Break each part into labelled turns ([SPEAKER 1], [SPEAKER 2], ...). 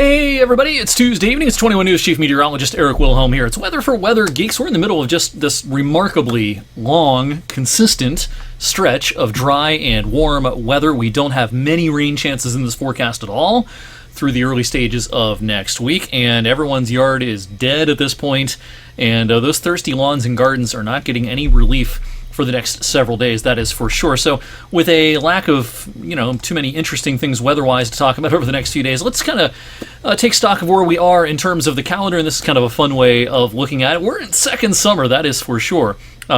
[SPEAKER 1] Hey everybody, it's Tuesday evening. It's 21 News Chief Meteorologist Eric Wilhelm here. It's Weather for Weather Geeks. We're in the middle of just this remarkably long, consistent stretch of dry and warm weather. We don't have many rain chances in this forecast at all through the early stages of next week, and everyone's yard is dead at this point, and those thirsty lawns and gardens are not getting any relief for the next several days, that is for sure. So with a lack of, too many interesting things weather-wise to talk about over the next few days, let's kind of take stock of where we are in terms of the calendar, and this is kind of a fun way of looking at it. We're in second summer, that is for sure.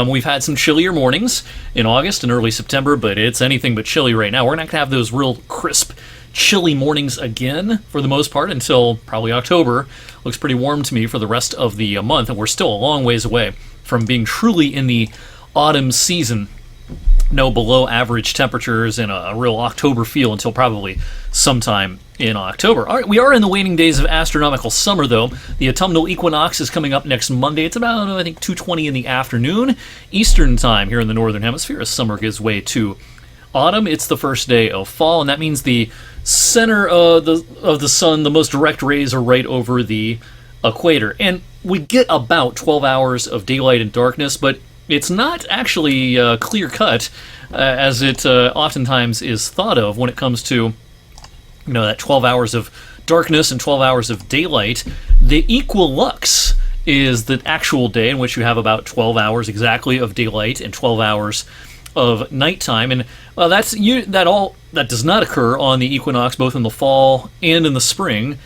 [SPEAKER 1] We've had some chillier mornings in August and early September, but it's anything but chilly right now. We're not going to have those real crisp, chilly mornings again for the most part until probably October. Looks pretty warm to me for the rest of the month, and we're still a long ways away from being truly in the autumn season. No below average temperatures and a real October feel until probably sometime in October. All right, we are in the waning days of astronomical summer, though. The autumnal equinox is coming up next Monday. It's about, 2:20 in the afternoon Eastern time here in the Northern Hemisphere as summer gives way to autumn. It's the first day of fall, and that means the center of the sun, the most direct rays are right over the equator. And we get about 12 hours of daylight and darkness, but it's not actually clear-cut, as it oftentimes is thought of when it comes to, that 12 hours of darkness and 12 hours of daylight. The equilux is the actual day in which you have about 12 hours exactly of daylight and 12 hours of nighttime, and that does not occur on the equinox, both in the fall and in the spring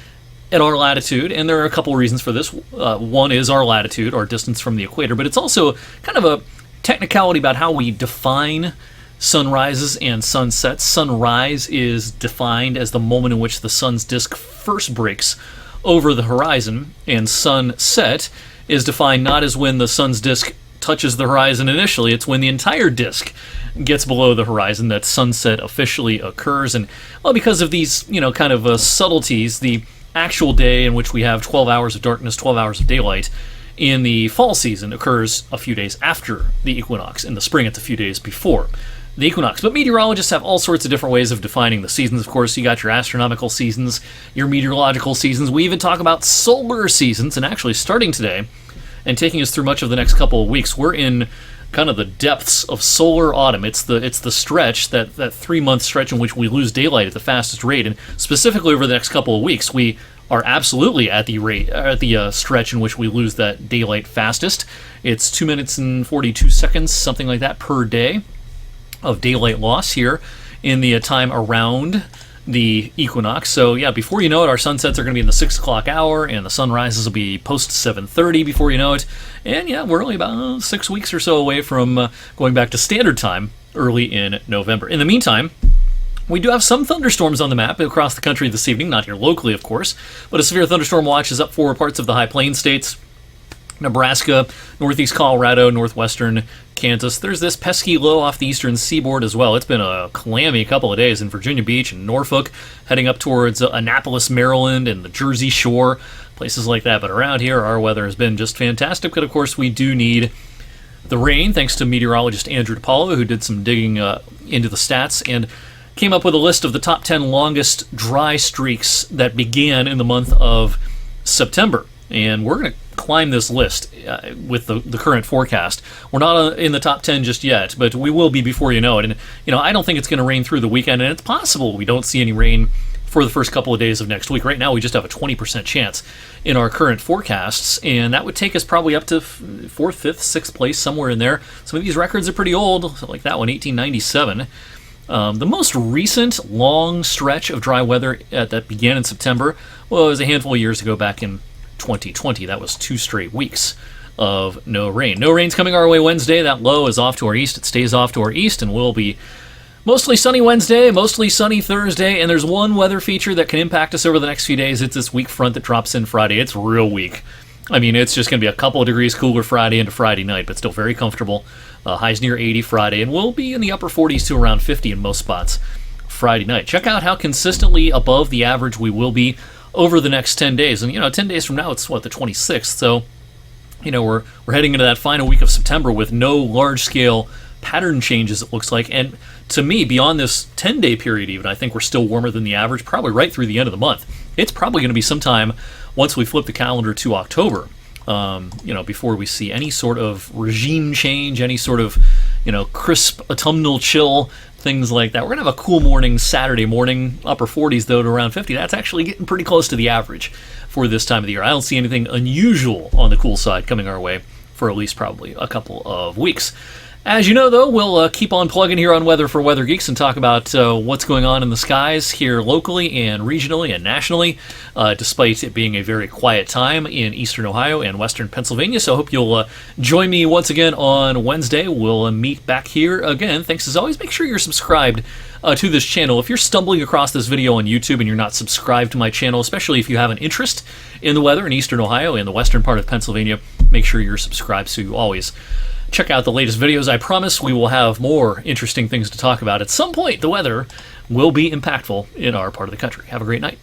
[SPEAKER 1] at our latitude, and there are a couple of reasons for this. One is our latitude, our distance from the equator, but it's also kind of a technicality about how we define sunrises and sunsets. Sunrise is defined as the moment in which the sun's disk first breaks over the horizon, and sunset is defined not as when the sun's disk touches the horizon initially, it's when the entire disk gets below the horizon that sunset officially occurs. And because of these, kind of subtleties, the actual day in which we have 12 hours of darkness, 12 hours of daylight in the fall season occurs a few days after the equinox. In the spring, it's a few days before the equinox. But meteorologists have all sorts of different ways of defining the seasons. Of course, you got your astronomical seasons, your meteorological seasons. We even talk about solar seasons, and actually starting today and taking us through much of the next couple of weeks, we're in kind of the depths of solar autumn. It's the stretch, that 3-month stretch in which we lose daylight at the fastest rate, and specifically over the next couple of weeks, we are absolutely at the stretch in which we lose that daylight fastest. It's 2 minutes and 42 seconds, something like that, per day of daylight loss here in the time around the equinox. So yeah, before you know it, our sunsets are going to be in the 6 o'clock hour, and the sunrises will be post 7:30 before you know it. And yeah, we're only about 6 weeks or so away from going back to standard time early in November. In the meantime, we do have some thunderstorms on the map across the country this evening, not here locally, of course, but a severe thunderstorm watch is up for parts of the High Plains states, Nebraska, northeast Colorado, northwestern Kansas. There's this pesky low off the eastern seaboard as well. It's been a clammy couple of days in Virginia Beach and Norfolk, heading up towards Annapolis, Maryland, and the Jersey Shore, places like that. But around here, our weather has been just fantastic. But of course, we do need the rain, thanks to meteorologist Andrew DePaulo, who did some digging into the stats and came up with a list of the top 10 longest dry streaks that began in the month of September. And we're going to climb this list with the current forecast. We're not in the top 10 just yet, but we will be before you know it. And, I don't think it's going to rain through the weekend, and it's possible we don't see any rain for the first couple of days of next week. Right now, we just have a 20% chance in our current forecasts, and that would take us probably up to 4th, 5th, 6th place, somewhere in there. Some of these records are pretty old, like that one, 1897. The most recent long stretch of dry weather that began in September was a handful of years ago, back in 2020. That was 2 straight weeks of no rain. No rain's coming our way Wednesday. That low is off to our east. It stays off to our east, and will be mostly sunny Wednesday, mostly sunny Thursday, and there's one weather feature that can impact us over the next few days. It's this weak front that drops in Friday. It's real weak. It's just going to be a couple of degrees cooler Friday into Friday night, but still very comfortable. Highs near 80 Friday, and we'll be in the upper 40s to around 50 in most spots Friday night. Check out how consistently above the average we will be over the next 10 days. And, 10 days from now, it's, the 26th. So, we're heading into that final week of September with no large-scale pattern changes, it looks like. And to me, beyond this 10-day period even, I think we're still warmer than the average, probably right through the end of the month. It's probably going to be sometime once we flip the calendar to October, before we see any sort of regime change, any sort of, crisp autumnal chill, things like that. We're going to have a cool morning Saturday morning, upper 40s though to around 50. That's actually getting pretty close to the average for this time of the year. I don't see anything unusual on the cool side coming our way for at least probably a couple of weeks. As you know, though, we'll keep on plugging here on Weather for Weather Geeks and talk about what's going on in the skies here locally and regionally and nationally, despite it being a very quiet time in eastern Ohio and western Pennsylvania. So I hope you'll join me once again on Wednesday. We'll meet back here again. Thanks as always. Make sure you're subscribed to this channel. If you're stumbling across this video on YouTube and you're not subscribed to my channel, especially if you have an interest in the weather in eastern Ohio and the western part of Pennsylvania, make sure you're subscribed so you always check out the latest videos. I promise we will have more interesting things to talk about. At some point, the weather will be impactful in our part of the country. Have a great night.